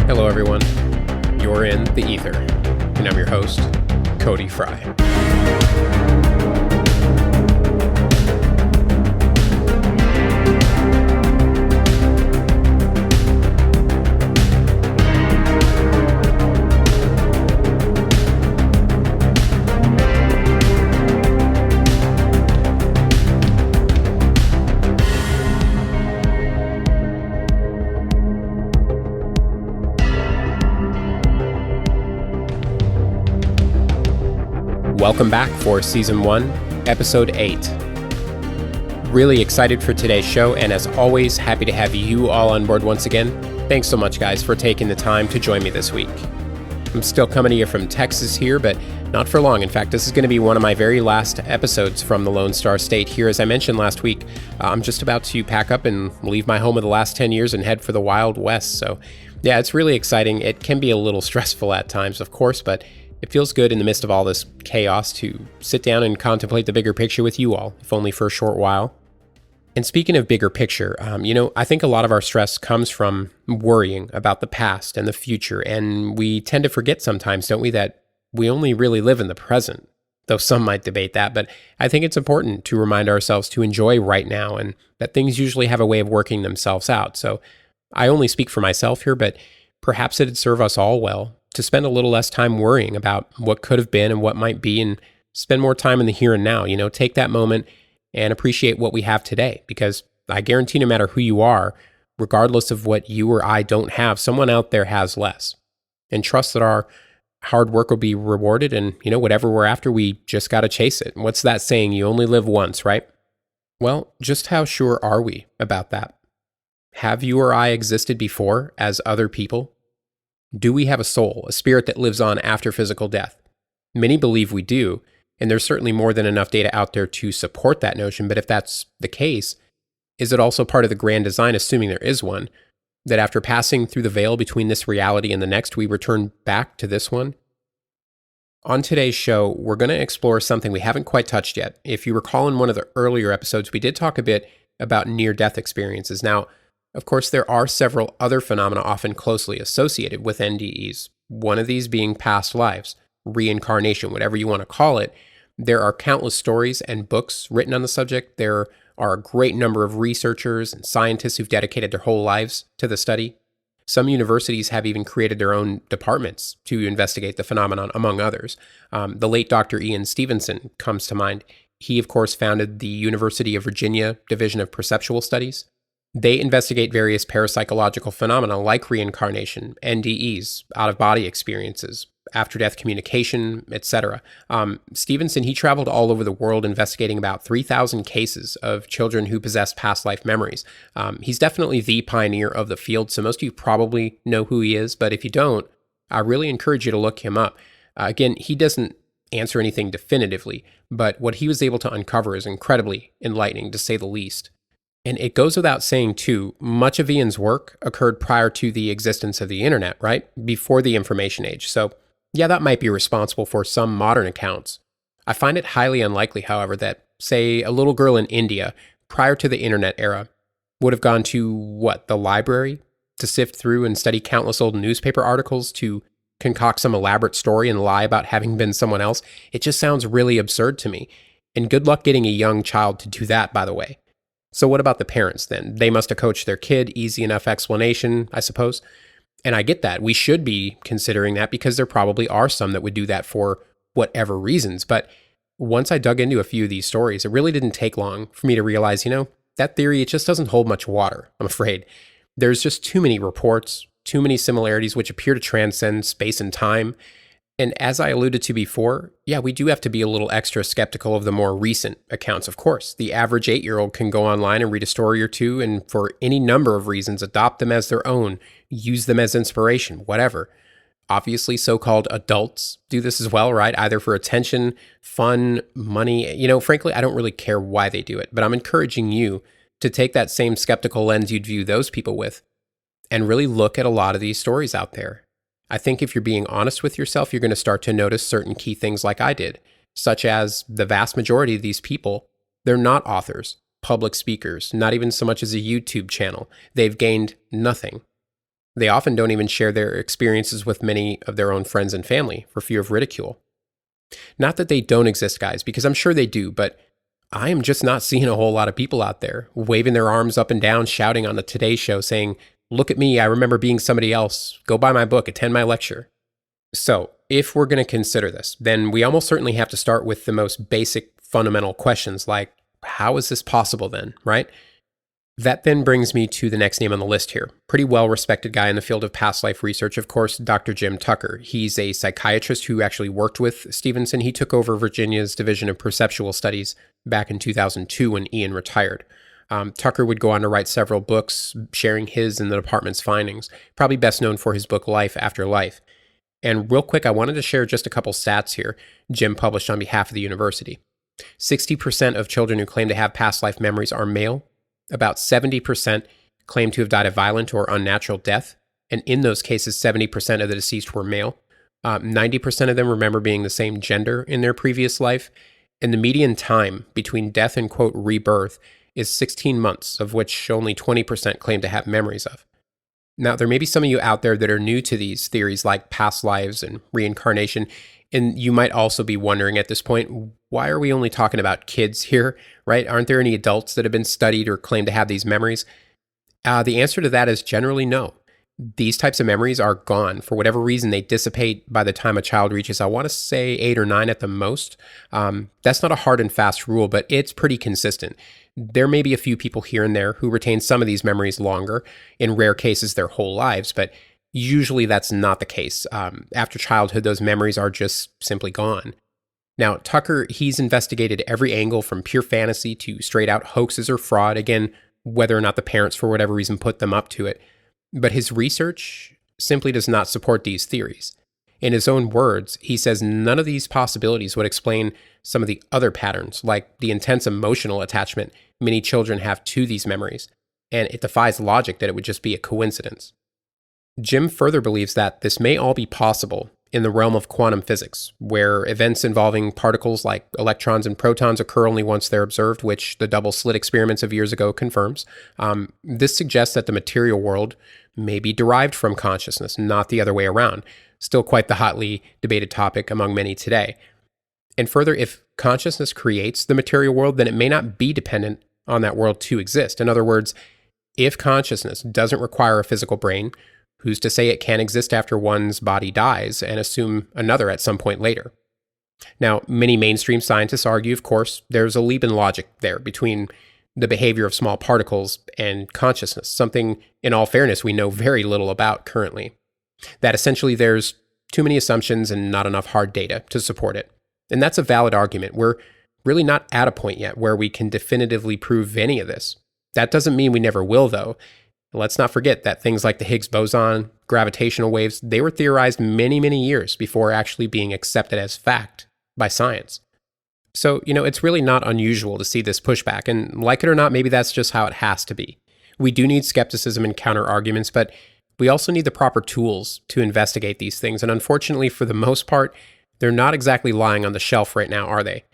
Hello, everyone. You're in the Ether, and I'm your host, Cody Fry. Welcome back for Season 1, Episode 8. Really excited for today's show, and as always, happy to have you all on board once again. Thanks so much, guys, for taking the time to join me this week. I'm still coming to you from Texas here, but not for long. In fact, this is going to be one of my very last episodes from the Lone Star State here. As I mentioned last week, I'm just about to pack up and leave my home of the last 10 years and head for the Wild West. So, yeah, it's really exciting. It can be a little stressful at times, of course, but it feels good in the midst of all this chaos to sit down and contemplate the bigger picture with you all, if only for a short while. And speaking of bigger picture, I think a lot of our stress comes from worrying about the past and the future, and we tend to forget sometimes, don't we, that we only really live in the present, though some might debate that, but I think it's important to remind ourselves to enjoy right now, and that things usually have a way of working themselves out. So I only speak for myself here, but perhaps it'd serve us all well to spend a little less time worrying about what could have been and what might be, and spend more time in the here and now. Take that moment and appreciate what we have today, because I guarantee no matter who you are, regardless of what you or I don't have, someone out there has less. And trust that our hard work will be rewarded, and whatever we're after, we just got to chase it. What's that saying? You only live once, right? Well, just how sure are we about that? Have you or I existed before as other people? Do we have a soul, a spirit that lives on after physical death? Many believe we do, and there's certainly more than enough data out there to support that notion. But if that's the case, is it also part of the grand design, assuming there is one, that after passing through the veil between this reality and the next, we return back to this one? On today's show, we're going to explore something we haven't quite touched yet. If you recall, in one of the earlier episodes, we did talk a bit about near-death experiences. Now, of course, there are several other phenomena often closely associated with NDEs, one of these being past lives, reincarnation, whatever you want to call it. There are countless stories and books written on the subject. There are a great number of researchers and scientists who've dedicated their whole lives to the study. Some universities have even created their own departments to investigate the phenomenon, among others. The late Dr. Ian Stevenson comes to mind. He, of course, founded the University of Virginia Division of Perceptual Studies. They investigate various parapsychological phenomena like reincarnation, NDEs, out-of-body experiences, after-death communication, etc. Stevenson, he traveled all over the world investigating about 3,000 cases of children who possessed past life memories. He's definitely the pioneer of the field, so most of you probably know who he is, but if you don't, I really encourage you to look him up. Again, he doesn't answer anything definitively, but what he was able to uncover is incredibly enlightening, to say the least. And it goes without saying, too, much of Ian's work occurred prior to the existence of the internet, right? Before the information age. So, yeah, that might be responsible for some modern accounts. I find it highly unlikely, however, that, say, a little girl in India, prior to the internet era, would have gone to, the library? To sift through and study countless old newspaper articles, to concoct some elaborate story and lie about having been someone else. It just sounds really absurd to me. And good luck getting a young child to do that, by the way. So what about the parents then? They must have coached their kid. Easy enough explanation, I suppose. And I get that. We should be considering that because there probably are some that would do that for whatever reasons. But once I dug into a few of these stories, it really didn't take long for me to realize, that theory, it just doesn't hold much water, I'm afraid. There's just too many reports, too many similarities which appear to transcend space and time. And as I alluded to before, yeah, we do have to be a little extra skeptical of the more recent accounts, of course. The average 8-year-old can go online and read a story or two, and for any number of reasons, adopt them as their own, use them as inspiration, whatever. Obviously, so-called adults do this as well, right? Either for attention, fun, money. Frankly, I don't really care why they do it, but I'm encouraging you to take that same skeptical lens you'd view those people with and really look at a lot of these stories out there. I think if you're being honest with yourself, you're going to start to notice certain key things like I did, such as the vast majority of these people, they're not authors, public speakers, not even so much as a YouTube channel. They've gained nothing. They often don't even share their experiences with many of their own friends and family for fear of ridicule. Not that they don't exist, guys, because I'm sure they do, but I am just not seeing a whole lot of people out there waving their arms up and down, shouting on the Today Show saying, "Look at me, I remember being somebody else. Go buy my book, attend my lecture." So, if we're going to consider this, then we almost certainly have to start with the most basic fundamental questions like, how is this possible then, right? That then brings me to the next name on the list here. Pretty well-respected guy in the field of past life research, of course, Dr. Jim Tucker. He's a psychiatrist who actually worked with Stevenson. He took over Virginia's Division of Perceptual Studies back in 2002 when Ian retired. Tucker would go on to write several books sharing his and the department's findings, probably best known for his book Life After Life. And real quick, I wanted to share just a couple stats here Jim published on behalf of the university. 60% of children who claim to have past life memories are male. About 70% claim to have died a violent or unnatural death. And in those cases, 70% of the deceased were male. 90% of them remember being the same gender in their previous life. And the median time between death and, quote, rebirth is 16 months, of which only 20% claim to have memories of. Now, there may be some of you out there that are new to these theories like past lives and reincarnation, and you might also be wondering at this point, why are we only talking about kids here, right? Aren't there any adults that have been studied or claim to have these memories? The answer to that is generally no. These types of memories are gone. For whatever reason, they dissipate by the time a child reaches, I want to say 8 or 9 at the most. That's not a hard and fast rule, but it's pretty consistent. There may be a few people here and there who retain some of these memories longer, in rare cases their whole lives, but usually that's not the case. After childhood, those memories are just simply gone. Now, Tucker, he's investigated every angle from pure fantasy to straight out hoaxes or fraud, again, whether or not the parents for whatever reason put them up to it. But his research simply does not support these theories. In his own words, he says none of these possibilities would explain some of the other patterns, like the intense emotional attachment many children have to these memories, and it defies logic that it would just be a coincidence. Jim further believes that this may all be possible in the realm of quantum physics, where events involving particles like electrons and protons occur only once they're observed, which the double slit experiments of years ago confirms. This suggests that the material world may be derived from consciousness, not the other way around. Still quite the hotly debated topic among many today. And further, if consciousness creates the material world, then it may not be dependent on that world to exist. In other words, if consciousness doesn't require a physical brain, who's to say it can't exist after one's body dies and assume another at some point later? Now, many mainstream scientists argue, of course, there's a leap in logic there between the behavior of small particles and consciousness, something, in all fairness, we know very little about currently. That essentially there's too many assumptions and not enough hard data to support it. And that's a valid argument. We're really not at a point yet where we can definitively prove any of this. That doesn't mean we never will, though. Let's not forget that things like the Higgs boson, gravitational waves, they were theorized many, many years before actually being accepted as fact by science. So, it's really not unusual to see this pushback, and like it or not, maybe that's just how it has to be. We do need skepticism and counter-arguments, but we also need the proper tools to investigate these things, and unfortunately, for the most part, they're not exactly lying on the shelf right now, are they?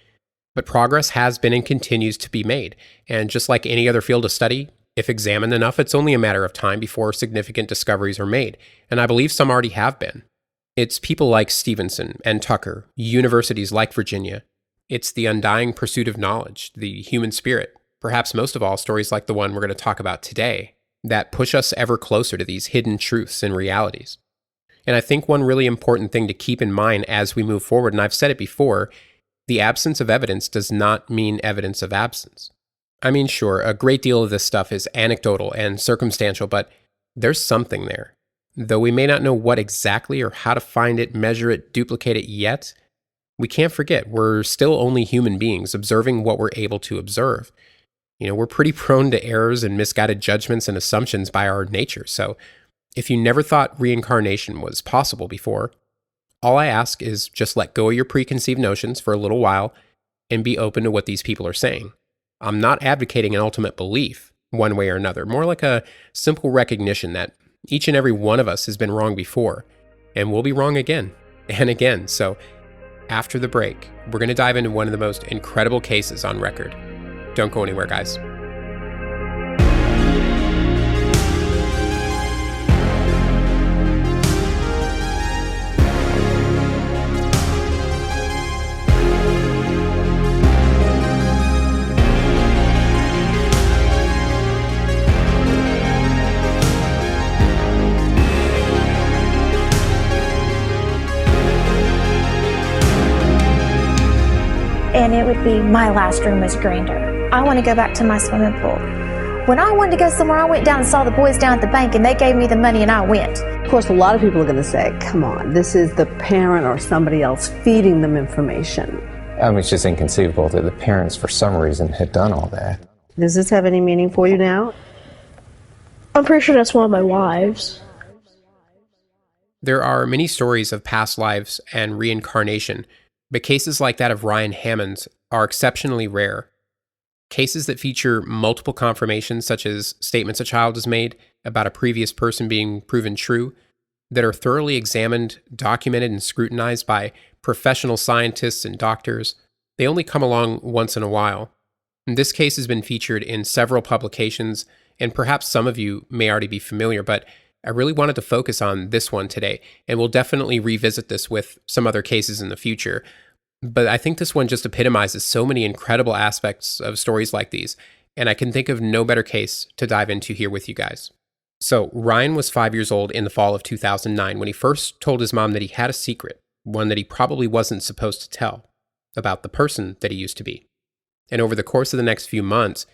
But progress has been and continues to be made, and just like any other field of study, if examined enough, it's only a matter of time before significant discoveries are made, and I believe some already have been. It's people like Stevenson and Tucker, universities like Virginia. It's the undying pursuit of knowledge, the human spirit, perhaps most of all stories like the one we're going to talk about today, that push us ever closer to these hidden truths and realities. And I think one really important thing to keep in mind as we move forward, and I've said it before, the absence of evidence does not mean evidence of absence. I mean, sure, a great deal of this stuff is anecdotal and circumstantial, but there's something there. Though we may not know what exactly or how to find it, measure it, duplicate it yet, we can't forget we're still only human beings observing what we're able to observe. We're pretty prone to errors and misguided judgments and assumptions by our nature. So if you never thought reincarnation was possible before, all I ask is just let go of your preconceived notions for a little while and be open to what these people are saying. I'm not advocating an ultimate belief one way or another, more like a simple recognition that each and every one of us has been wrong before, and we'll be wrong again and again. So after the break, we're going to dive into one of the most incredible cases on record. Don't go anywhere, guys. it would be my last room was grander. I want to go back to my swimming pool. When I wanted to go somewhere, I went down and saw the boys down at the bank, and they gave me the money, and I went. Of course, a lot of people are going to say, come on, this is the parent or somebody else feeding them information. It's just inconceivable that the parents, for some reason, had done all that. Does this have any meaning for you now? I'm pretty sure that's one of my wives. There are many stories of past lives and reincarnation, but cases like that of Ryan Hammond's are exceptionally rare. Cases that feature multiple confirmations, such as statements a child has made about a previous person being proven true, that are thoroughly examined, documented, and scrutinized by professional scientists and doctors, they only come along once in a while. And this case has been featured in several publications, and perhaps some of you may already be familiar, but I really wanted to focus on this one today, and we'll definitely revisit this with some other cases in the future. But I think this one just epitomizes so many incredible aspects of stories like these, and I can think of no better case to dive into here with you guys. So, Ryan was 5 years old in the fall of 2009 when he first told his mom that he had a secret, one that he probably wasn't supposed to tell, about the person that he used to be. And over the course of the next few months,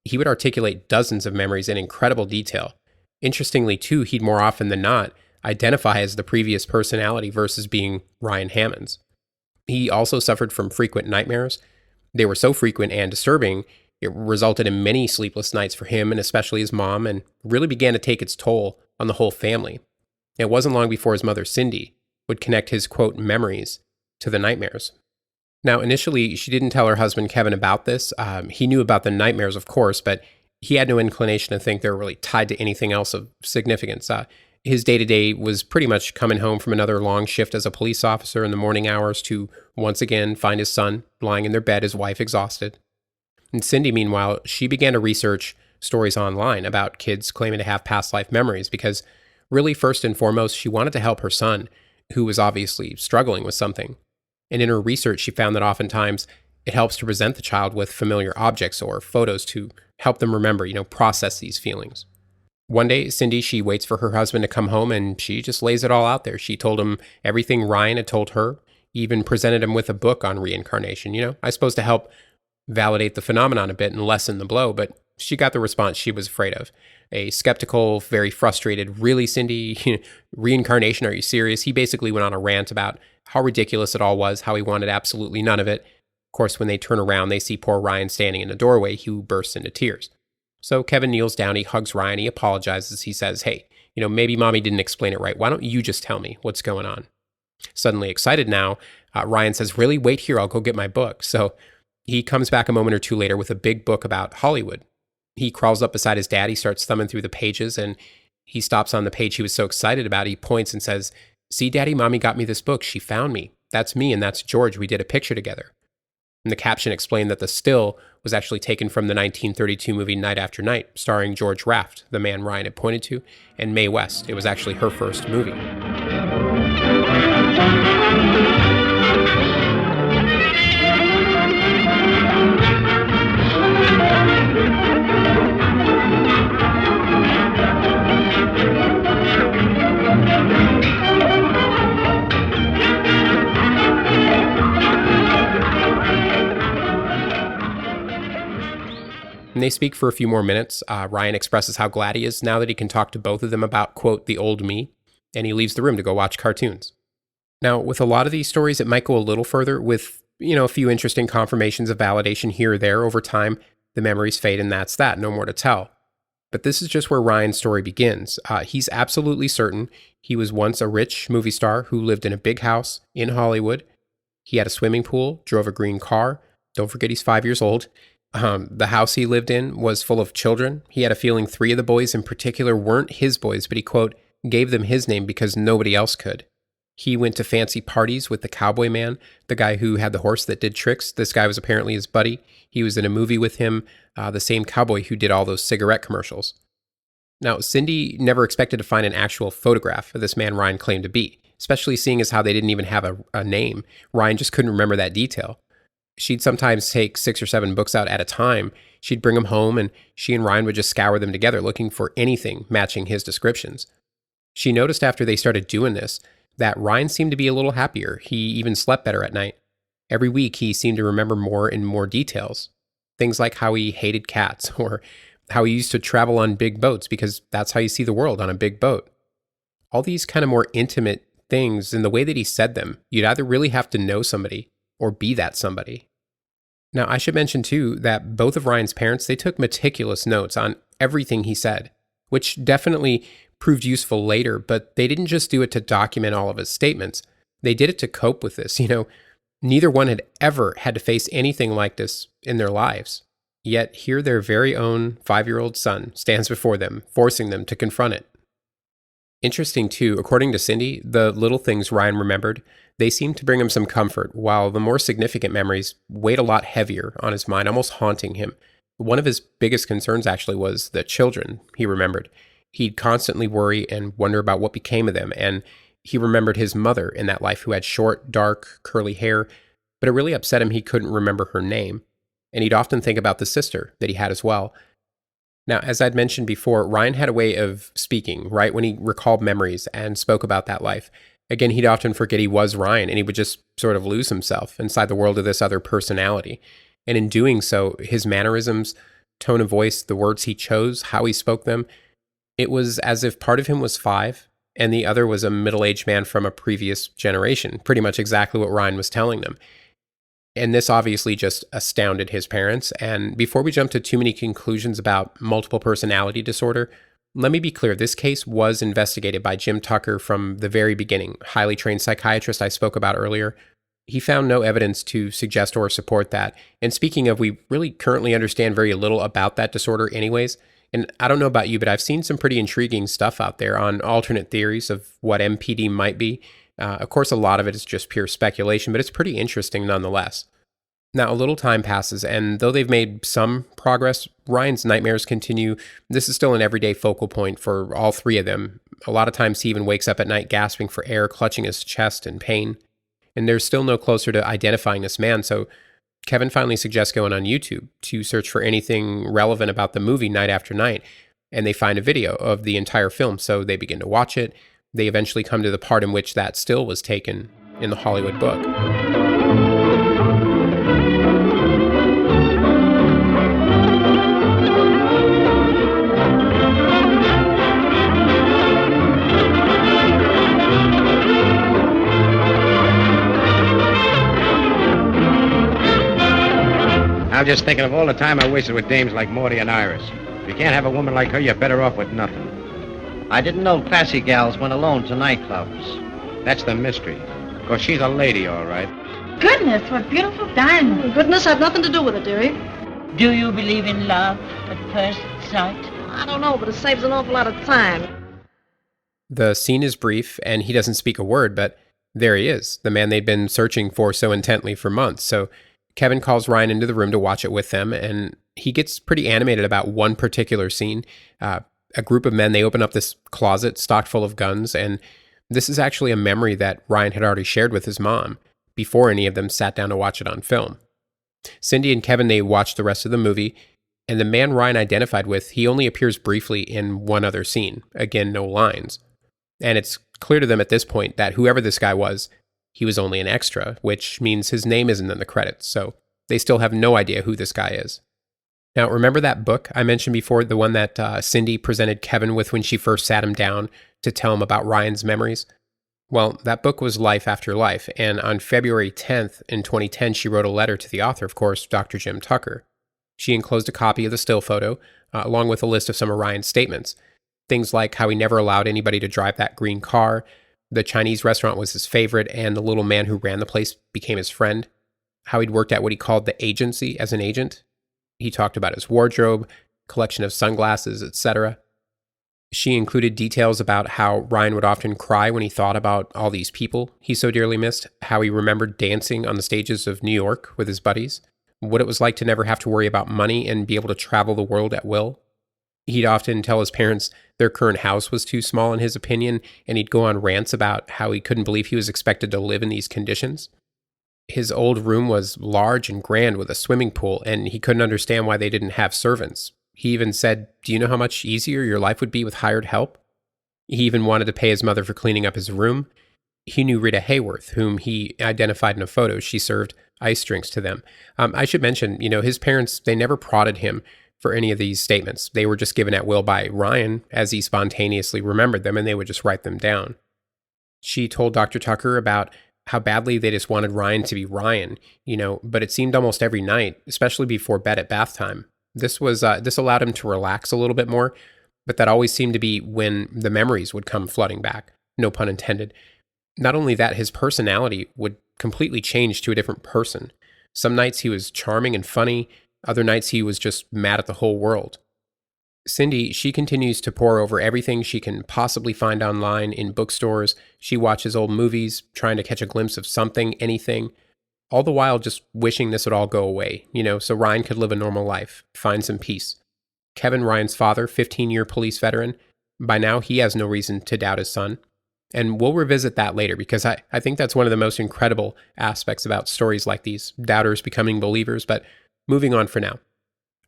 he would articulate dozens of memories in incredible detail. Interestingly, too, he'd more often than not identify as the previous personality versus being Ryan Hammond's. He also suffered from frequent nightmares. They were so frequent and disturbing, it resulted in many sleepless nights for him and especially his mom, and really began to take its toll on the whole family. It wasn't long before his mother, Cindy, would connect his, quote, memories to the nightmares. Now, initially, she didn't tell her husband, Kevin, about this. He knew about the nightmares, of course, but he had no inclination to think they were really tied to anything else of significance. His day-to-day was pretty much coming home from another long shift as a police officer in the morning hours to once again find his son lying in their bed, his wife exhausted. And Cindy, meanwhile, she began to research stories online about kids claiming to have past life memories because really, first and foremost, she wanted to help her son, who was obviously struggling with something. And in her research, she found that oftentimes it helps to present the child with familiar objects or photos to help them remember, process these feelings. One day, Cindy, she waits for her husband to come home and she just lays it all out there. She told him everything Ryan had told her, even presented him with a book on reincarnation, I suppose to help validate the phenomenon a bit and lessen the blow, but she got the response she was afraid of. A skeptical, very frustrated, really, Cindy, reincarnation, are you serious? He basically went on a rant about how ridiculous it all was, how he wanted absolutely none of it. Of course, when they turn around, they see poor Ryan standing in the doorway, who bursts into tears. So Kevin kneels down, he hugs Ryan, he apologizes, he says, hey, maybe mommy didn't explain it right. Why don't you just tell me what's going on? Suddenly excited now, Ryan says, really? Wait here, I'll go get my book. So he comes back a moment or two later with a big book about Hollywood. He crawls up beside his dad, he starts thumbing through the pages, and he stops on the page he was so excited about. He points and says, see, Daddy, Mommy got me this book. She found me. That's me and that's George. We did a picture together. And the caption explained that the still was actually taken from the 1932 movie Night After Night, starring George Raft, the man Ryan had pointed to, and Mae West. It was actually her first movie. And they speak for a few more minutes. Ryan expresses how glad he is now that he can talk to both of them about, quote, the old me, and he leaves the room to go watch cartoons. Now, with a lot of these stories, it might go a little further with, a few interesting confirmations of validation here or there. Over time, the memories fade and that's that, no more to tell. But this is just where Ryan's story begins. He's absolutely certain he was once a rich movie star who lived in a big house in Hollywood. He had a swimming pool, drove a green car. Don't forget he's 5 years old. The house he lived in was full of children. He had a feeling 3 of the boys in particular weren't his boys, but he, quote, gave them his name because nobody else could. He went to fancy parties with the cowboy man, the guy who had the horse that did tricks. This guy was apparently his buddy. He was in a movie with him, the same cowboy who did all those cigarette commercials. Now, Cindy never expected to find an actual photograph of this man Ryan claimed to be, especially seeing as how they didn't even have a name. Ryan just couldn't remember that detail. She'd sometimes take 6 or 7 books out at a time. She'd bring them home, and she and Ryan would just scour them together, looking for anything matching his descriptions. She noticed after they started doing this that Ryan seemed to be a little happier. He even slept better at night. Every week, he seemed to remember more and more details. Things like how he hated cats, or how he used to travel on big boats because that's how you see the world, on a big boat. All these kind of more intimate things, and the way that he said them, you'd either really have to know somebody or be that somebody. Now, I should mention too that both of Ryan's parents, they took meticulous notes on everything he said, which definitely proved useful later, but they didn't just do it to document all of his statements. They did it to cope with this. Neither one had ever had to face anything like this in their lives. Yet here their very own 5-year-old son stands before them, forcing them to confront it. Interesting too, according to Cindy, the little things Ryan remembered, they seemed to bring him some comfort, while the more significant memories weighed a lot heavier on his mind, almost haunting him. One of his biggest concerns actually was the children, he remembered. He'd constantly worry and wonder about what became of them, and he remembered his mother in that life who had short, dark, curly hair, but it really upset him he couldn't remember her name. And he'd often think about the sister that he had as well. Now, as I'd mentioned before, Ryan had a way of speaking, right, when he recalled memories and spoke about that life. Again, he'd often forget he was Ryan, and he would just sort of lose himself inside the world of this other personality. And in doing so, his mannerisms, tone of voice, the words he chose, how he spoke them, it was as if part of him was 5 and the other was a middle-aged man from a previous generation, pretty much exactly what Ryan was telling them. And this obviously just astounded his parents. And before we jump to too many conclusions about multiple personality disorder, let me be clear, this case was investigated by Jim Tucker from the very beginning, highly trained psychiatrist I spoke about earlier. He found no evidence to suggest or support that. And speaking of, we really currently understand very little about that disorder anyways. And I don't know about you, but I've seen some pretty intriguing stuff out there on alternate theories of what MPD might be. Of course, a lot of it is just pure speculation, but it's pretty interesting nonetheless. Now, a little time passes, and though they've made some progress, Ryan's nightmares continue. This is still an everyday focal point for all 3 of them. A lot of times he even wakes up at night gasping for air, clutching his chest in pain. And they're still no closer to identifying this man, so Kevin finally suggests going on YouTube to search for anything relevant about the movie Night After Night, and they find a video of the entire film, so they begin to watch it. They eventually come to the part in which that still was taken in the Hollywood book. I'm just thinking of all the time I wasted with dames like Morty and Iris. If you can't have a woman like her, you're better off with nothing. I didn't know classy gals went alone to nightclubs. That's the mystery. Of course, she's a lady, all right. Goodness, what beautiful diamonds. Goodness had nothing to do with it, dearie. Do you believe in love at first sight? I don't know, but it saves an awful lot of time. The scene is brief, and he doesn't speak a word, but there he is, the man they'd been searching for so intently for months. So Kevin calls Ryan into the room to watch it with them, and he gets pretty animated about one particular scene. A group of men, they open up this closet stocked full of guns, and this is actually a memory that Ryan had already shared with his mom before any of them sat down to watch it on film. Cindy and Kevin, they watched the rest of the movie, and the man Ryan identified with, he only appears briefly in one other scene. Again, no lines. And it's clear to them at this point that whoever this guy was, he was only an extra, which means his name isn't in the credits, so they still have no idea who this guy is. Now, remember that book I mentioned before, the one that Cindy presented Kevin with when she first sat him down to tell him about Ryan's memories? Well, that book was Life After Life, and on February 10th in 2010, she wrote a letter to the author, of course, Dr. Jim Tucker. She enclosed a copy of the still photo, along with a list of some of Ryan's statements. Things like how he never allowed anybody to drive that green car, the Chinese restaurant was his favorite, and the little man who ran the place became his friend, how he'd worked at what he called the agency as an agent. He talked about his wardrobe, collection of sunglasses, etc. She included details about how Ryan would often cry when he thought about all these people he so dearly missed, how he remembered dancing on the stages of New York with his buddies, what it was like to never have to worry about money and be able to travel the world at will. He'd often tell his parents their current house was too small in his opinion, and he'd go on rants about how he couldn't believe he was expected to live in these conditions. His old room was large and grand with a swimming pool, and he couldn't understand why they didn't have servants. He even said, "Do you know how much easier your life would be with hired help?" He even wanted to pay his mother for cleaning up his room. He knew Rita Hayworth, whom he identified in a photo she served ice drinks to them. I should mention, his parents, they never prodded him for any of these statements. They were just given at will by Ryan as he spontaneously remembered them, and they would just write them down. She told Dr. Tucker about how badly they just wanted Ryan to be Ryan, but it seemed almost every night, especially before bed at bath time. This allowed him to relax a little bit more, but that always seemed to be when the memories would come flooding back. No pun intended. Not only that, his personality would completely change to a different person. Some nights he was charming and funny. Other nights he was just mad at the whole world. Cindy, she continues to pore over everything she can possibly find online in bookstores. She watches old movies, trying to catch a glimpse of something, anything, all the while just wishing this would all go away, so Ryan could live a normal life, find some peace. Kevin, Ryan's father, 15-year police veteran, by now he has no reason to doubt his son. And we'll revisit that later because I think that's one of the most incredible aspects about stories like these, doubters becoming believers. But moving on for now.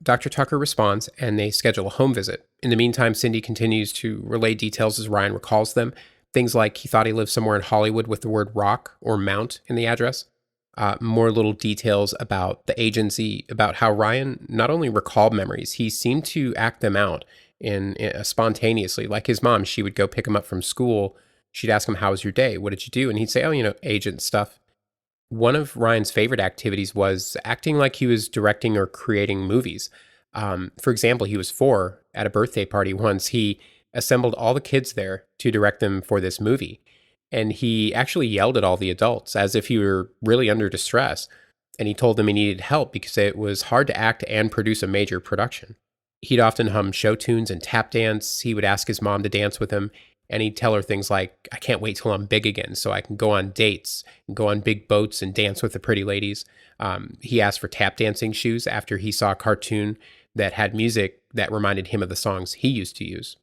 Dr. Tucker responds and they schedule a home visit. In the meantime, Cindy continues to relay details as Ryan recalls them. Things like he thought he lived somewhere in Hollywood with the word rock or mount in the address. More little details about the agency, about how Ryan not only recalled memories, he seemed to act them out in spontaneously. Like his mom, she would go pick him up from school. She'd ask him, "How was your day? What did you do?" And he'd say, "Oh, agent stuff." One of Ryan's favorite activities was acting like he was directing or creating movies. For example, he was 4 at a birthday party once. He assembled all the kids there to direct them for this movie. And he actually yelled at all the adults as if he were really under distress. And he told them he needed help because it was hard to act and produce a major production. He'd often hum show tunes and tap dance. He would ask his mom to dance with him. And he'd tell her things like, "I can't wait till I'm big again so I can go on dates and go on big boats and dance with the pretty ladies." He asked for tap dancing shoes after he saw a cartoon that had music that reminded him of the songs he used to use.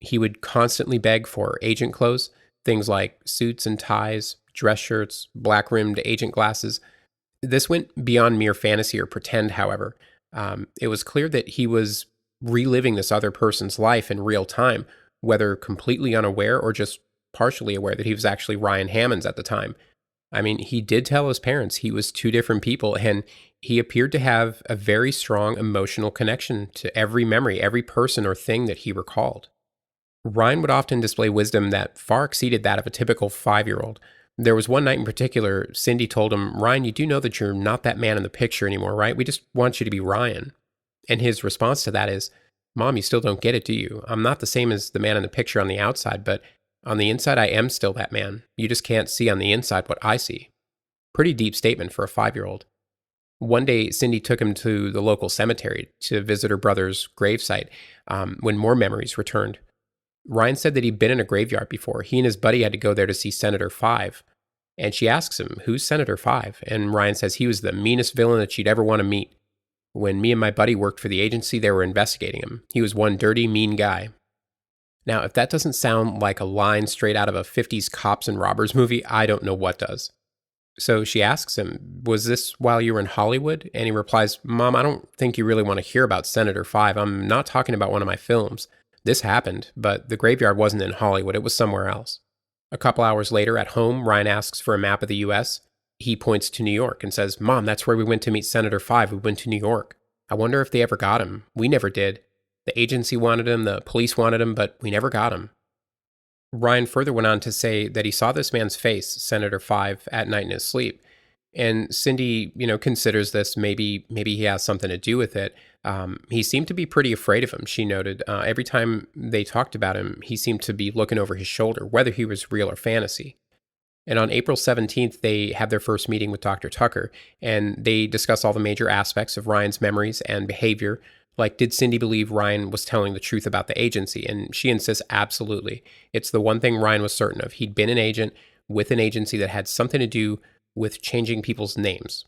He would constantly beg for agent clothes, things like suits and ties, dress shirts, black-rimmed agent glasses. This went beyond mere fantasy or pretend, however. It was clear that he was reliving this other person's life in real time, whether completely unaware or just partially aware that he was actually Ryan Hammonds at the time. I mean, he did tell his parents he was 2 different people, and he appeared to have a very strong emotional connection to every memory, every person or thing that he recalled. Ryan would often display wisdom that far exceeded that of a typical 5-year-old. There was one night in particular, Cindy told him, "Ryan, you do know that you're not that man in the picture anymore, right? We just want you to be Ryan." And his response to that is, "Mom, you still don't get it, do you? I'm not the same as the man in the picture on the outside, but on the inside, I am still that man. You just can't see on the inside what I see." Pretty deep statement for a 5-year-old. One day, Cindy took him to the local cemetery to visit her brother's gravesite when more memories returned. Ryan said that he'd been in a graveyard before. He and his buddy had to go there to see Senator 5. And she asks him, "Who's Senator 5? And Ryan says he was the meanest villain that she'd ever want to meet. When me and my buddy worked for the agency, they were investigating him. He was one dirty, mean guy." Now, if that doesn't sound like a line straight out of a 50s cops and robbers movie, I don't know what does. So she asks him, "Was this while you were in Hollywood?" And he replies, "Mom, I don't think you really want to hear about Senator 5. I'm not talking about one of my films. This happened, but the graveyard wasn't in Hollywood. It was somewhere else." A couple hours later at home, Ryan asks for a map of the U.S. He points to New York and says, "Mom, that's where we went to meet Senator 5. We went to New York. I wonder if they ever got him. We never did. The agency wanted him, the police wanted him, but we never got him." Ryan further went on to say that he saw this man's face, Senator 5, at night in his sleep. And Cindy, considers this maybe he has something to do with it. He seemed to be pretty afraid of him, she noted. Every time they talked about him, he seemed to be looking over his shoulder, whether he was real or fantasy. And on April 17th, they had their first meeting with Dr. Tucker, and they discuss all the major aspects of Ryan's memories and behavior. Like, did Cindy believe Ryan was telling the truth about the agency? And she insists absolutely. It's the one thing Ryan was certain of. He'd been an agent with an agency that had something to do with changing people's names.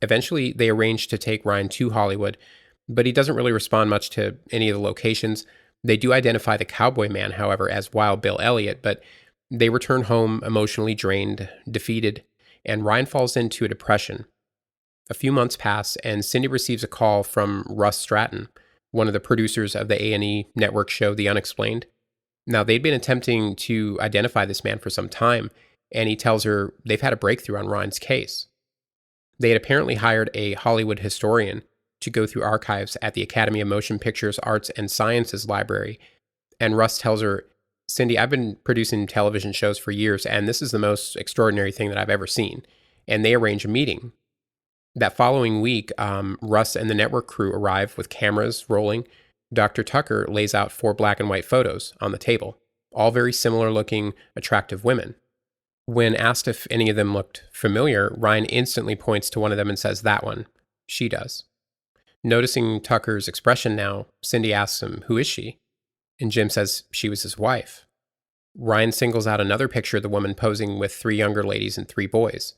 Eventually, they arranged to take Ryan to Hollywood, but he doesn't really respond much to any of the locations. They do identify the cowboy man, however, as Wild Bill Elliott, but they return home emotionally drained, defeated, and Ryan falls into a depression. A few months pass, and Cindy receives a call from Russ Stratton, one of the producers of the A&E network show The Unexplained. Now, they'd been attempting to identify this man for some time, and he tells her they've had a breakthrough on Ryan's case. They had apparently hired a Hollywood historian to go through archives at the Academy of Motion Pictures Arts and Sciences Library. And Russ tells her, Cindy, I've been producing television shows for years, and this is the most extraordinary thing that I've ever seen. And they arrange a meeting. That following week, Russ and the network crew arrive with cameras rolling. Dr. Tucker lays out 4 black and white photos on the table, all very similar looking, attractive women. When asked if any of them looked familiar, Ryan instantly points to one of them and says, that one. She does. Noticing Tucker's expression now, Cindy asks him, who is she? And Jim says she was his wife. Ryan singles out another picture of the woman posing with 3 younger ladies and 3 boys.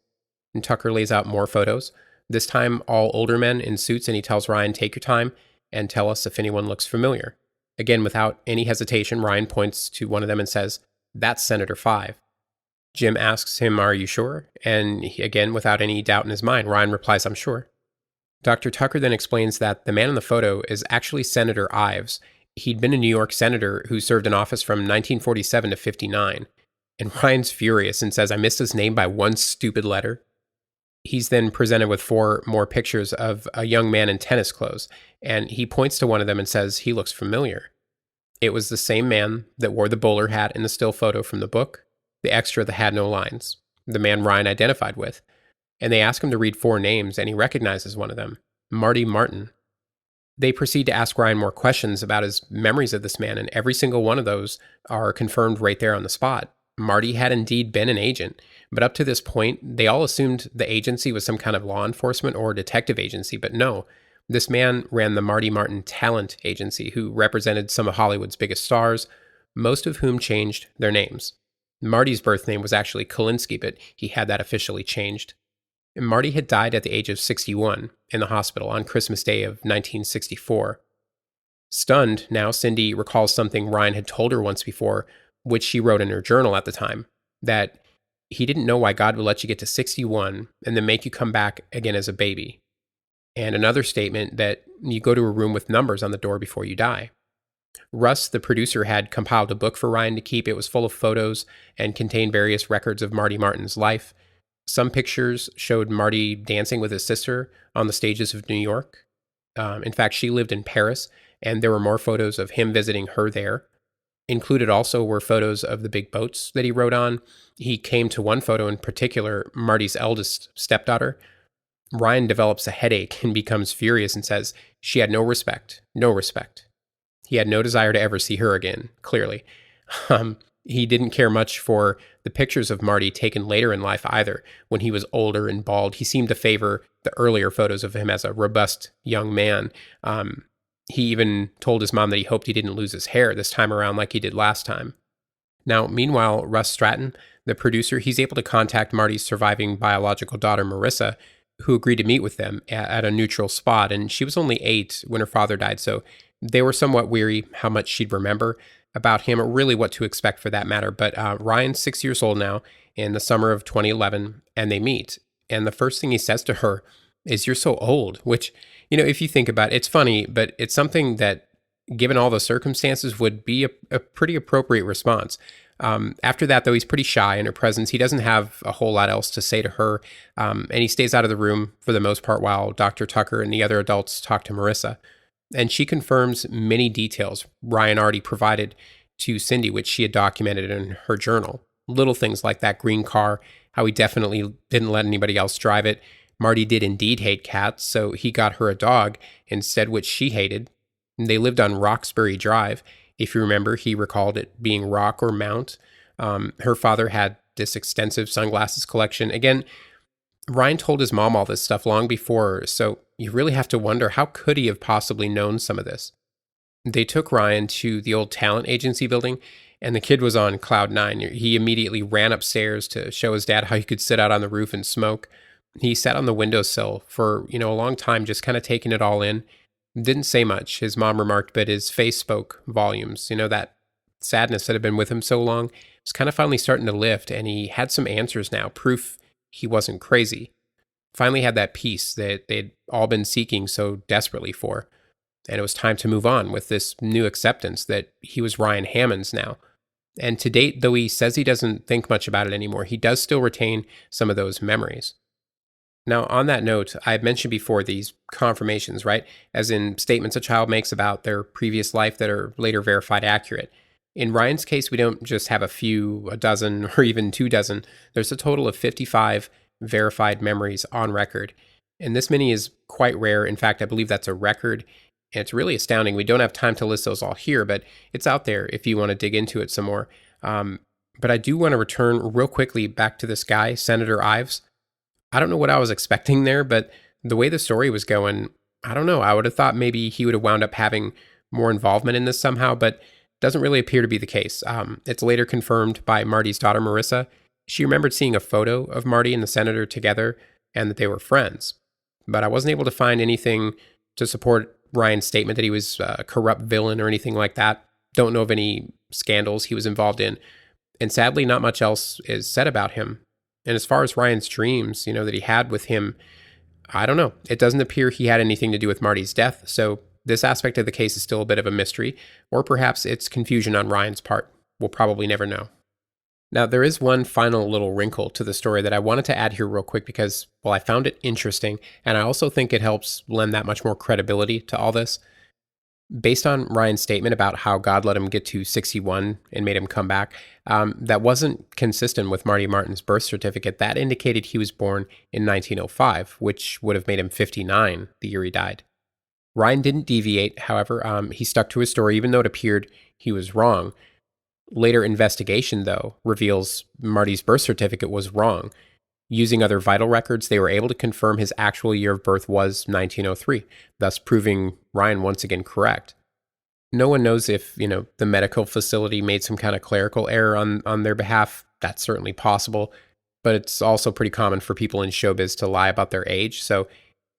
And Tucker lays out more photos, this time all older men in suits, and he tells Ryan, take your time and tell us if anyone looks familiar. Again, without any hesitation, Ryan points to one of them and says, that's Senator 5. Jim asks him, are you sure? And again, without any doubt in his mind, Ryan replies, I'm sure. Dr. Tucker then explains that the man in the photo is actually Senator Ives. He'd been a New York senator who served in office from 1947 to 59. And Ryan's furious and says, I missed his name by one stupid letter. He's then presented with 4 more pictures of a young man in tennis clothes, and he points to one of them and says, he looks familiar. It was the same man that wore the bowler hat in the still photo from the book, the extra that had no lines, the man Ryan identified with. And they ask him to read 4 names, and he recognizes one of them, Marty Martin. They proceed to ask Ryan more questions about his memories of this man, and every single one of those are confirmed right there on the spot. Marty had indeed been an agent, but up to this point, they all assumed the agency was some kind of law enforcement or detective agency, but no. This man ran the Marty Martin Talent Agency, who represented some of Hollywood's biggest stars, most of whom changed their names. Marty's birth name was actually Kolinsky, but he had that officially changed. And Marty had died at the age of 61 in the hospital on Christmas Day of 1964. Stunned, now Cindy recalls something Ryan had told her once before, which she wrote in her journal at the time, that he didn't know why God would let you get to 61 and then make you come back again as a baby. And another statement that you go to a room with numbers on the door before you die. Russ, the producer, had compiled a book for Ryan to keep. It was full of photos and contained various records of Marty Martin's life. Some pictures showed Marty dancing with his sister on the stages of New York. In fact, she lived in Paris, and there were more photos of him visiting her there. Included also were photos of the big boats that he rode on. He came to one photo in particular, Marty's eldest stepdaughter. Ryan develops a headache and becomes furious and says she had no respect, no respect. He had no desire to ever see her again, clearly. He didn't care much for the pictures of Marty taken later in life either. When he was older and bald, he seemed to favor the earlier photos of him as a robust young man. He even told his mom that he hoped he didn't lose his hair this time around like he did last time. Now, meanwhile, Russ Stratton, the producer, he's able to contact Marty's surviving biological daughter, Marissa, who agreed to meet with them at a neutral spot. And she was only 8 when her father died, so they were somewhat weary how much she'd remember about him, or really what to expect for that matter. But Ryan's 6 years old now in the summer of 2011, and they meet. And the first thing he says to her is, "You're so old," which, if you think about it, it's funny, but it's something that, given all the circumstances, would be a pretty appropriate response. After that, though, he's pretty shy in her presence. He doesn't have a whole lot else to say to her, and he stays out of the room for the most part while Dr. Tucker and the other adults talk to Marissa. And she confirms many details Ryan already provided to Cindy, which she had documented in her journal. Little things like that green car, how he definitely didn't let anybody else drive it. Marty did indeed hate cats, so he got her a dog instead, which she hated. They lived on Roxbury Drive. If you remember, he recalled it being Rock or Mount. Her father had this extensive sunglasses collection. Again, Ryan told his mom all this stuff long before, so you really have to wonder, how could he have possibly known some of this? They took Ryan to the old talent agency building, and the kid was on cloud 9. He immediately ran upstairs to show his dad how he could sit out on the roof and smoke. He sat on the windowsill for, a long time, just kind of taking it all in. Didn't say much, his mom remarked, but his face spoke volumes. That sadness that had been with him so long was kind of finally starting to lift, and he had some answers now, proof he wasn't crazy. Finally had that peace that they'd all been seeking so desperately for. And it was time to move on with this new acceptance that he was Ryan Hammond's now. And to date, though he says he doesn't think much about it anymore, he does still retain some of those memories. Now, on that note, I had mentioned before these confirmations, right? As in statements a child makes about their previous life that are later verified accurate. In Ryan's case, we don't just have a few, a dozen, or even 2 dozen. There's a total of 55 verified memories on record. And this many is quite rare. In fact, I believe that's a record. And it's really astounding. We don't have time to list those all here, but it's out there if you want to dig into it some more. But I do want to return real quickly back to this guy, Senator Ives. I don't know what I was expecting there, but the way the story was going, I don't know. I would have thought maybe he would have wound up having more involvement in this somehow, but doesn't really appear to be the case. It's later confirmed by Marty's daughter, Marissa. She remembered seeing a photo of Marty and the senator together and that they were friends. But I wasn't able to find anything to support Ryan's statement that he was a corrupt villain or anything like that. Don't know of any scandals he was involved in. And sadly, not much else is said about him. And as far as Ryan's dreams, that he had with him, I don't know. It doesn't appear he had anything to do with Marty's death. So this aspect of the case is still a bit of a mystery, or perhaps it's confusion on Ryan's part. We'll probably never know. Now, there is one final little wrinkle to the story that I wanted to add here real quick because, well, I found it interesting, and I also think it helps lend that much more credibility to all this. Based on Ryan's statement about how God let him get to 61 and made him come back, that wasn't consistent with Marty Martin's birth certificate. That indicated he was born in 1905, which would have made him 59 the year he died. Ryan didn't deviate, however. He stuck to his story, even though it appeared he was wrong. Later investigation, though, reveals Marty's birth certificate was wrong. Using other vital records, they were able to confirm his actual year of birth was 1903, thus proving Ryan once again correct. No one knows if, the medical facility made some kind of clerical error on their behalf. That's certainly possible, but it's also pretty common for people in showbiz to lie about their age, so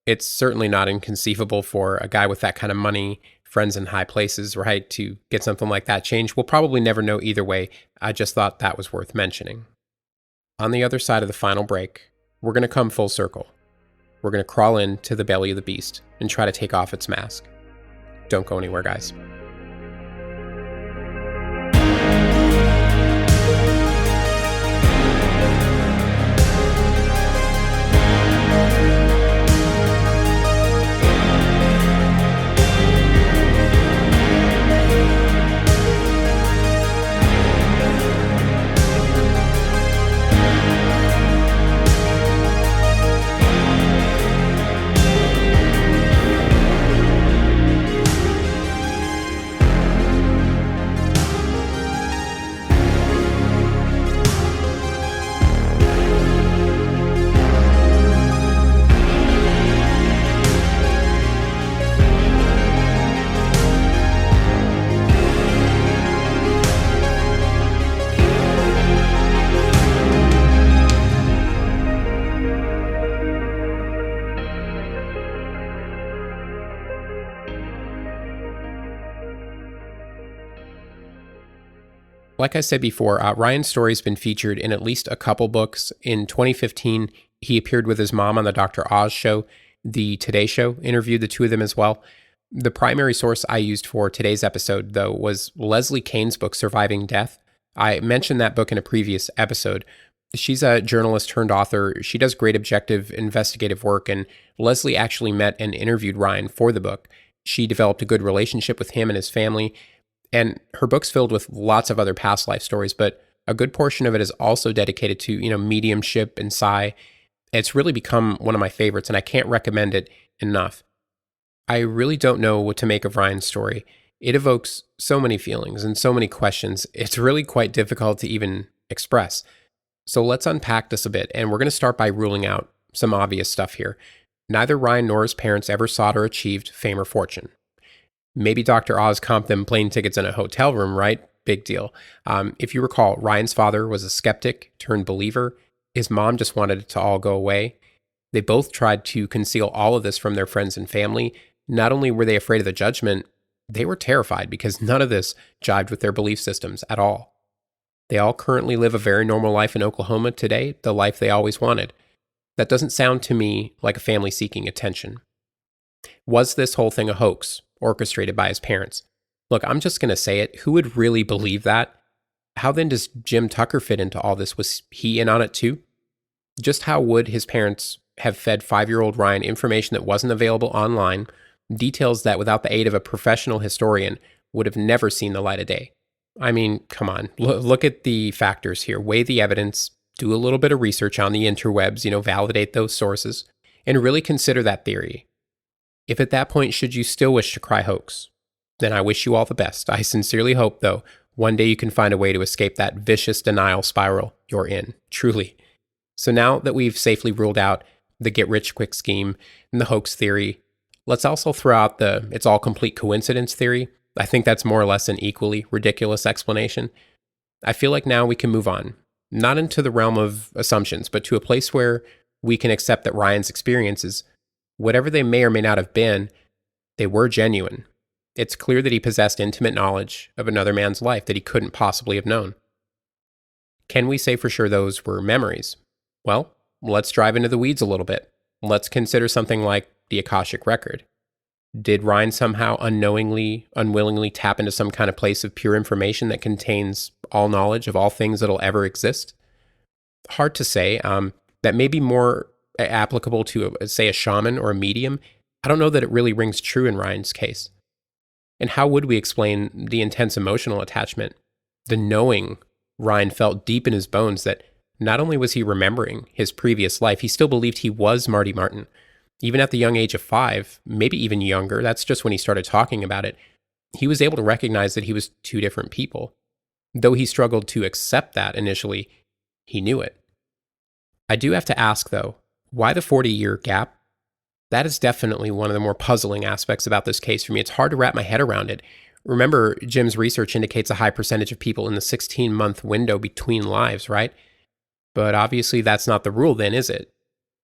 it's certainly not inconceivable for a guy with that kind of money, friends in high places, right, to get something like that changed. We'll probably never know either way. I just thought that was worth mentioning. On the other side of the final break, we're going to come full circle. We're going to crawl into the belly of the beast and try to take off its mask. Don't go anywhere, guys. Like I said before, Ryan's story has been featured in at least a couple books. In 2015, he appeared with his mom on the Dr. Oz show. The Today Show interviewed the two of them as well. The primary source I used for today's episode, though, was Leslie Kane's book, Surviving Death. I mentioned that book in a previous episode. She's a journalist turned author. She does great objective investigative work, and Leslie actually met and interviewed Ryan for the book. She developed a good relationship with him and his family. And her book's filled with lots of other past life stories, but a good portion of it is also dedicated to, mediumship and psi. It's really become one of my favorites, and I can't recommend it enough. I really don't know what to make of Ryan's story. It evokes so many feelings and so many questions. It's really quite difficult to even express. So let's unpack this a bit, and we're going to start by ruling out some obvious stuff here. Neither Ryan nor his parents ever sought or achieved fame or fortune. Maybe Dr. Oz comped them plane tickets in a hotel room, right? Big deal. If you recall, Ryan's father was a skeptic turned believer. His mom just wanted it to all go away. They both tried to conceal all of this from their friends and family. Not only were they afraid of the judgment, they were terrified because none of this jived with their belief systems at all. They all currently live a very normal life in Oklahoma today, the life they always wanted. That doesn't sound to me like a family seeking attention. Was this whole thing a hoax, orchestrated by his parents? Look, I'm just going to say it. Who would really believe that? How then does Jim Tucker fit into all this? Was he in on it too? Just how would his parents have fed 5-year-old Ryan information that wasn't available online, details that without the aid of a professional historian would have never seen the light of day. I mean, come on, look at the factors here, weigh the evidence, do a little bit of research on the interwebs, validate those sources, and really consider that theory. If at that point should you still wish to cry hoax, then I wish you all the best. I sincerely hope, though, one day you can find a way to escape that vicious denial spiral you're in, truly. So now that we've safely ruled out the get-rich-quick scheme and the hoax theory, let's also throw out the it's all complete coincidence theory. I think that's more or less an equally ridiculous explanation. I feel like now we can move on, not into the realm of assumptions, but to a place where we can accept that Ryan's experiences, whatever they may or may not have been, they were genuine. It's clear that he possessed intimate knowledge of another man's life that he couldn't possibly have known. Can we say for sure those were memories? Well, let's drive into the weeds a little bit. Let's consider something like the Akashic Record. Did Ryan somehow unknowingly, unwillingly tap into some kind of place of pure information that contains all knowledge of all things that'll ever exist? Hard to say. That may be more applicable to, say, a shaman or a medium. I don't know that it really rings true in Ryan's case. And how would we explain the intense emotional attachment, the knowing Ryan felt deep in his bones that not only was he remembering his previous life, he still believed he was Marty Martin. Even at the young age of 5, maybe even younger, that's just when he started talking about it, he was able to recognize that he was two different people. Though he struggled to accept that initially, he knew it. I do have to ask, though, why the 40-year gap? That is definitely one of the more puzzling aspects about this case for me. It's hard to wrap my head around it. Remember, Jim's research indicates a high percentage of people in the 16-month window between lives, right? But obviously that's not the rule then, is it?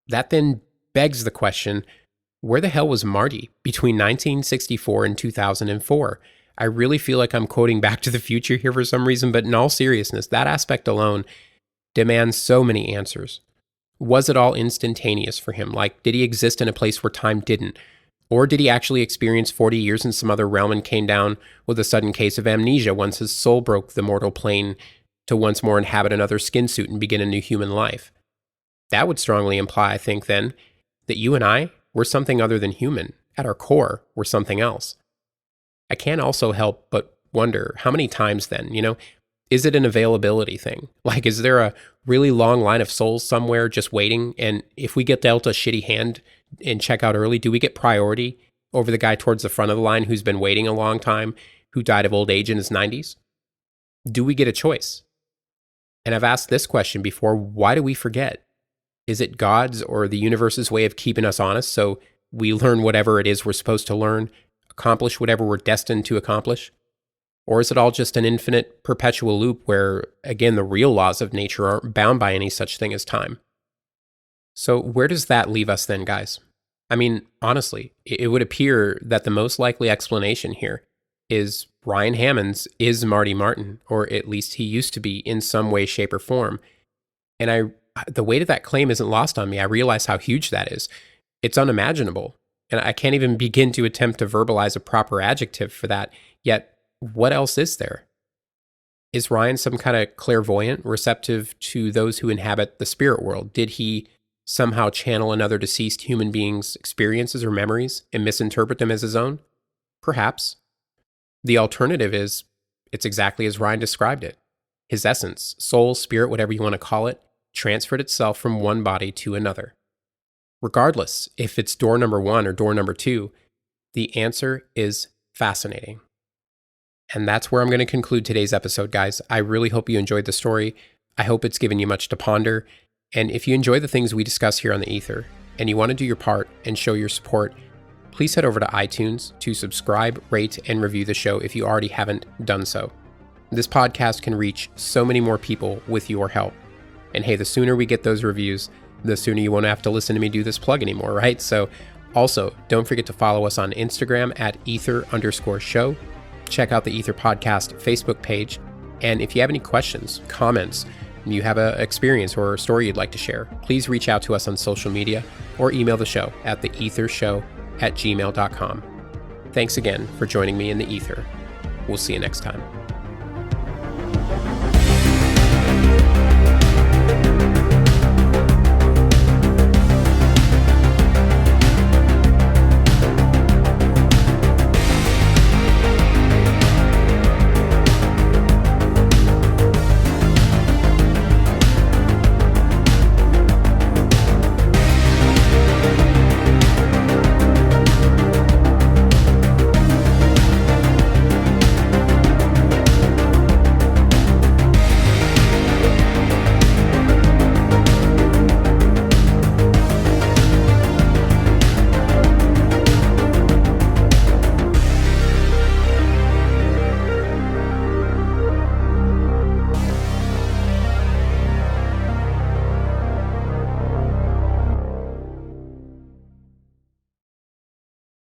That then begs the question, where the hell was Marty between 1964 and 2004? I really feel like I'm quoting Back to the Future here for some reason, but in all seriousness, that aspect alone demands so many answers. Was it all instantaneous for him? Like, did he exist in a place where time didn't? Or did he actually experience 40 years in some other realm and came down with a sudden case of amnesia once his soul broke the mortal plane to once more inhabit another skin suit and begin a new human life? That would strongly imply, I think, then, that you and I were something other than human. At our core, we're something else. I can't also help but wonder, how many times then, is it an availability thing? Like, is there a really long line of souls somewhere just waiting? And if we get dealt a shitty hand and check out early, do we get priority over the guy towards the front of the line who's been waiting a long time, who died of old age in his 90s? Do we get a choice? And I've asked this question before, why do we forget? Is it God's or the universe's way of keeping us honest so we learn whatever it is we're supposed to learn, accomplish whatever we're destined to accomplish? Or is it all just an infinite, perpetual loop where, again, the real laws of nature aren't bound by any such thing as time? So where does that leave us then, guys? I mean, honestly, it would appear that the most likely explanation here is Ryan Hammonds is Marty Martin, or at least he used to be in some way, shape, or form. And the weight of that claim isn't lost on me. I realize how huge that is. It's unimaginable. And I can't even begin to attempt to verbalize a proper adjective for that. Yet, what else is there? Is Ryan some kind of clairvoyant, receptive to those who inhabit the spirit world? Did he somehow channel another deceased human being's experiences or memories and misinterpret them as his own? Perhaps. The alternative is, it's exactly as Ryan described it. His essence, soul, spirit, whatever you want to call it, transferred itself from one body to another. Regardless if it's door number 1 or door number 2, the answer is fascinating. And that's where I'm going to conclude today's episode, guys. I really hope you enjoyed the story. I hope it's given you much to ponder. And if you enjoy the things we discuss here on the Ether, and you want to do your part and show your support, please head over to iTunes to subscribe, rate, and review the show if you already haven't done so. This podcast can reach so many more people with your help. And hey, the sooner we get those reviews, the sooner you won't have to listen to me do this plug anymore, right? So also, don't forget to follow us on Instagram at ether_show. Check out the Ether Podcast Facebook page. And if you have any questions, comments, you have an experience or a story you'd like to share, please reach out to us on social media or email the show at theethershow@gmail.com. Thanks again for joining me in the Ether. We'll see you next time.